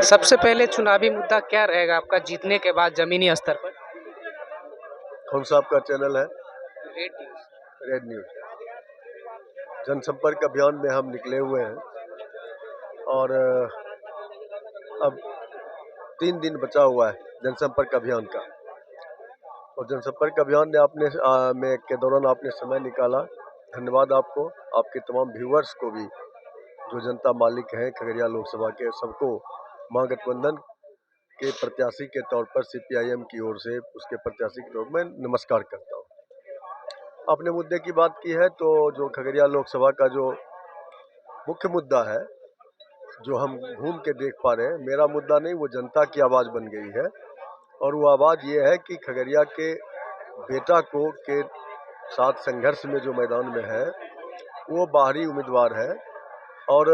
सबसे पहले चुनावी मुद्दा क्या रहेगा आपका जीतने के बाद जमीनी स्तर पर? कौन सा आपका चैनल है? Red news. Red news. जनसंपर्क अभियान में हम निकले हुए हैं और अब 3 दिन बचा हुआ है जनसंपर्क अभियान का। और जनसंपर्क अभियान ने में के दौरान आपने समय निकाला, धन्यवाद आपको, आपके तमाम व्यूअर्स को भी, जो जनता मालिक हैं खगड़िया लोकसभा के, सबको महागठबंधन के प्रत्याशी के तौर पर सीपीआईएम की ओर से उसके प्रत्याशी के तौर पर मैं नमस्कार करता हूँ। आपने मुद्दे की बात की है तो जो खगड़िया लोकसभा का जो मुख्य मुद्दा है, जो हम घूम के देख पा रहे हैं, मेरा मुद्दा नहीं, वो जनता की आवाज़ बन गई है। और वो आवाज़ ये है कि खगड़िया के बेटा को के साथ संघर्ष में जो मैदान में है, वो बाहरी उम्मीदवार है और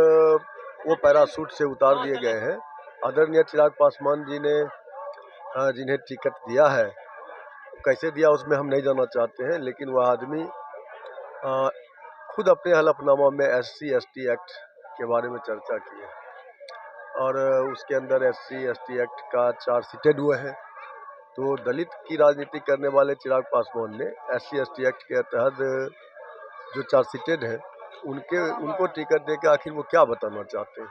वो पैराशूट से उतार दिए गए हैं। आदरणीय चिराग पासवान जी ने जिन्हें टिकट दिया है, कैसे दिया उसमें हम नहीं जानना चाहते हैं, लेकिन वह आदमी खुद अपने हलफनामा में SC/ST एक्ट के बारे में चर्चा की है और उसके अंदर SC/ST एक्ट का 4 सीटेड हुए हैं। तो दलित की राजनीति करने वाले चिराग पासवान ने SC/ST एक्ट के तहत जो 4 सीटेड हैं उनको टिकट देकर आखिर वो क्या बताना चाहते हैं?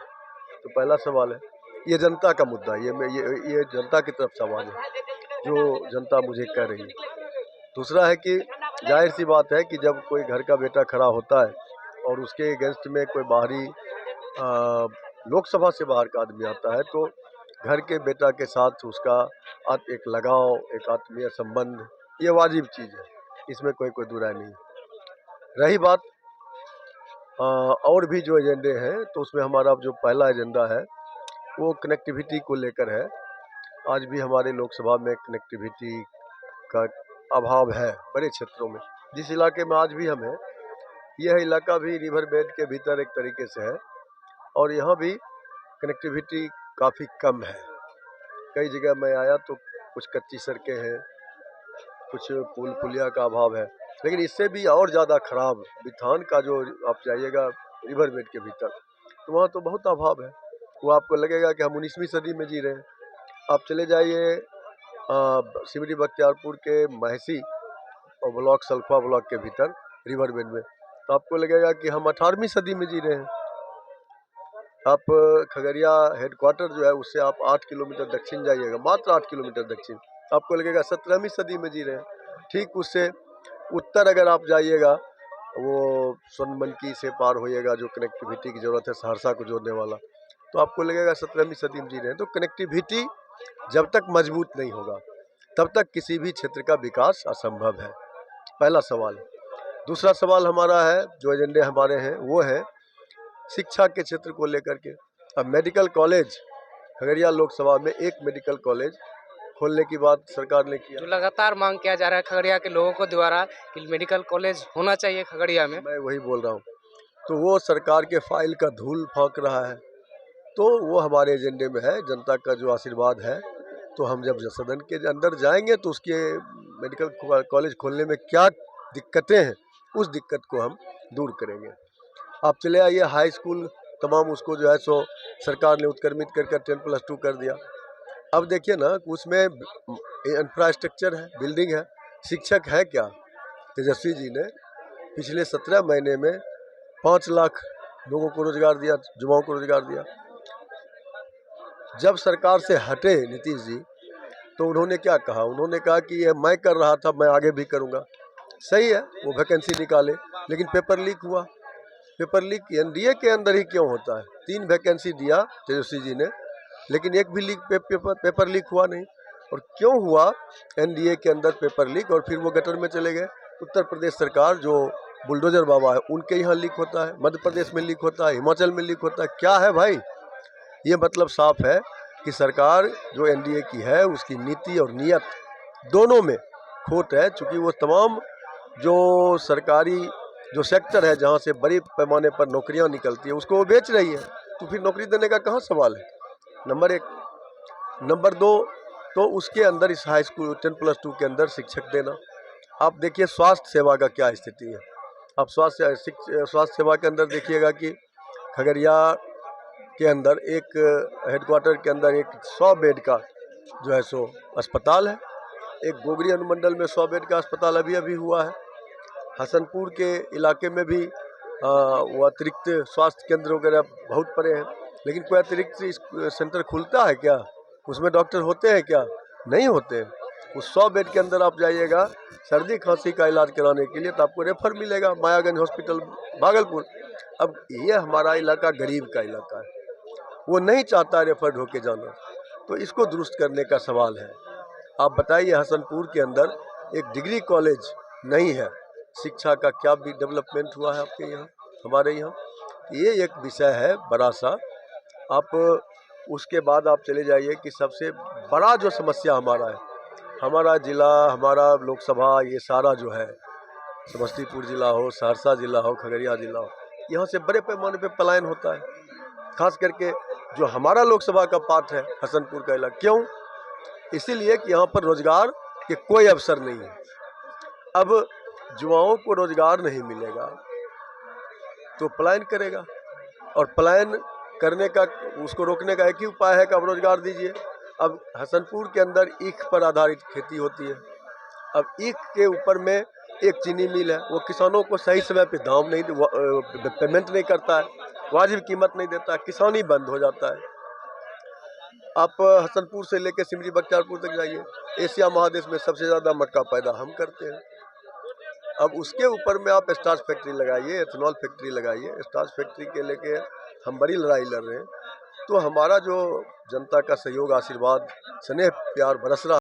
तो पहला सवाल है, ये जनता का मुद्दा है, ये जनता की तरफ से आवाज़ है जो जनता मुझे कह रही है। दूसरा है कि जाहिर सी बात है कि जब कोई घर का बेटा खड़ा होता है और उसके अगेंस्ट में कोई बाहरी लोकसभा से बाहर का आदमी आता है, तो घर के बेटा के साथ उसका एक लगाव, एक आत्मीय संबंध, ये वाजिब चीज़ है, इसमें कोई दो राय नहीं है। रही बात और भी जो एजेंडे हैं, तो उसमें हमारा जो पहला एजेंडा है वो कनेक्टिविटी को लेकर है। आज भी हमारे लोकसभा में कनेक्टिविटी का अभाव है बड़े क्षेत्रों में। जिस इलाके में आज भी हम हैं, यह इलाका भी रिवर बेड के भीतर एक तरीके से है और यहाँ भी कनेक्टिविटी काफ़ी कम है। कई जगह मैं आया तो कुछ कच्ची सड़कें हैं, कुछ पुल पुलिया का अभाव है, लेकिन इससे भी और ज़्यादा खराब बिथान का जो आप जाइएगा रिवर बेड के भीतर, तो वहाँ तो बहुत अभाव है। वो आपको लगेगा कि हम 19वीं सदी में जी रहे हैं। आप चले जाइए सिमरी बख्तियारपुर के महसी और ब्लॉक सल्फा ब्लॉक के भीतर रिवर बेड में, तो आपको लगेगा कि हम 18वीं सदी में जी रहे हैं। आप खगड़िया हेडक्वार्टर जो है उससे आप 8 किलोमीटर दक्षिण जाइएगा, मात्र 8 किलोमीटर दक्षिण, आपको लगेगा 17वीं सदी में जी रहे हैं। ठीक उससे उत्तर अगर आप जाइएगा, वो सोनमनकी से पार होइएगा, जो कनेक्टिविटी की ज़रूरत है सहरसा को जोड़ने वाला, तो आपको लगेगा 17वीं सदी में जी रहे हैं। तो कनेक्टिविटी जब तक मजबूत नहीं होगा तब तक किसी भी क्षेत्र का विकास असंभव है, पहला सवाल। दूसरा सवाल हमारा है, जो एजेंडे हमारे हैं वो है शिक्षा के क्षेत्र को लेकर के। अब मेडिकल कॉलेज खगड़िया लोकसभा में एक मेडिकल कॉलेज खोलने की बात सरकार ने किया, जो लगातार मांग किया जा रहा है खगड़िया के लोगों को द्वारा कि मेडिकल कॉलेज होना चाहिए खगड़िया में। मैं वही बोल रहा हूँ, तो वो सरकार के फाइल का धूल फेंक रहा है। तो वो हमारे एजेंडे में है, जनता का जो आशीर्वाद है, तो हम जब सदन के अंदर जाएंगे तो उसके मेडिकल कॉलेज खोलने में क्या दिक्कतें हैं, उस दिक्कत को हम दूर करेंगे। आप चले आइए हाई स्कूल, तमाम उसको जो है सो सरकार ने उत्क्रमित कर 10+2 कर दिया। अब देखिए ना, उसमें इंफ्रास्ट्रक्चर है, बिल्डिंग है, शिक्षक है क्या? तेजस्वी जी ने पिछले 17 महीने में 5 लाख लोगों को रोजगार दिया, युवाओं को रोजगार दिया। जब सरकार से हटे नीतीश जी, तो उन्होंने क्या कहा? उन्होंने कहा कि ये मैं कर रहा था, मैं आगे भी करूँगा। सही है, वो वैकेंसी निकाले, लेकिन पेपर लीक हुआ। पेपर लीक एनडीए के अंदर ही क्यों होता है? 3 वैकेंसी दिया तेजस्वी जी ने, लेकिन एक भी पेपर लीक हुआ नहीं। और क्यों हुआ एनडीए के अंदर पेपर लीक और फिर वो गटर में चले गए? उत्तर प्रदेश सरकार जो बुलडोजर बाबा है, उनके यहाँ लीक होता है, मध्य प्रदेश में लीक होता है, हिमाचल में लीक होता है। क्या है भाई? ये मतलब साफ है कि सरकार जो एनडीए की है, उसकी नीति और नीयत दोनों में खोट है, चूँकि वो तमाम जो सरकारी जो सेक्टर है जहाँ से बड़ी पैमाने पर नौकरियाँ निकलती है, उसको वो बेच रही है। तो फिर नौकरी देने का कहाँ सवाल है? नंबर 1। नंबर 2, तो उसके अंदर इस हाई स्कूल 10+2 के अंदर शिक्षक देना। आप देखिए स्वास्थ्य सेवा का क्या स्थिति है। आप स्वास्थ्य सेवा के अंदर देखिएगा कि खगड़िया के अंदर एक हेडक्वार्टर के अंदर एक 100 बेड का जो है सो अस्पताल है। एक गोगरी अनुमंडल में 100 बेड का अस्पताल अभी अभी हुआ है। हसनपुर के इलाके में भी वो अतिरिक्त स्वास्थ्य केंद्र वगैरह बहुत पड़े हैं, लेकिन कोई अतिरिक्त सेंटर खुलता है क्या? उसमें डॉक्टर होते हैं क्या? नहीं होते हैं। उस 100 बेड के अंदर आप जाइएगा सर्दी खांसी का इलाज कराने के लिए तो आपको रेफर मिलेगा मायागंज हॉस्पिटल भागलपुर। अब ये हमारा इलाका गरीब का इलाका है, वो नहीं चाहता रेफर होके जाना, तो इसको दुरुस्त करने का सवाल है। आप बताइए हसनपुर के अंदर एक डिग्री कॉलेज नहीं है, शिक्षा का क्या भी डेवलपमेंट हुआ है आपके यहाँ, हमारे यहाँ? ये एक विषय है बड़ा सा। आप उसके बाद आप चले जाइए कि सबसे बड़ा जो समस्या हमारा है, हमारा ज़िला, हमारा लोकसभा, ये सारा जो है समस्तीपुर ज़िला हो, सहरसा ज़िला हो, खगड़िया ज़िला हो, यहाँ से बड़े पैमाने पे पलायन होता है। खास करके जो हमारा लोकसभा का पार्ट है हसनपुर का इलाका, क्यों? इसीलिए कि यहाँ पर रोजगार के कोई अवसर नहीं है। अब युवाओं को रोजगार नहीं मिलेगा तो पलायन करेगा, और पलायन करने का, उसको रोकने का एक ही उपाय है कि आप रोजगार दीजिए। अब हसनपुर के अंदर ईख पर आधारित खेती होती है। अब ईख के ऊपर में एक चीनी मिल है, वो किसानों को सही समय पे दाम नहीं, पेमेंट नहीं करता है, वाजिब कीमत नहीं देता है, किसानी बंद हो जाता है। आप हसनपुर से लेकर सिमरी बख्तियारपुर तक जाइए, एशिया महादेश में सबसे ज़्यादा मक्का पैदा हम करते हैं। अब उसके ऊपर में आप स्टार्च फैक्ट्री लगाइए, एथेनॉल फैक्ट्री लगाइए। स्टार्च फैक्ट्री के लेके हम बड़ी लड़ाई लड़ रहे हैं, तो हमारा जो जनता का सहयोग, आशीर्वाद, स्नेह, प्यार बरस रहा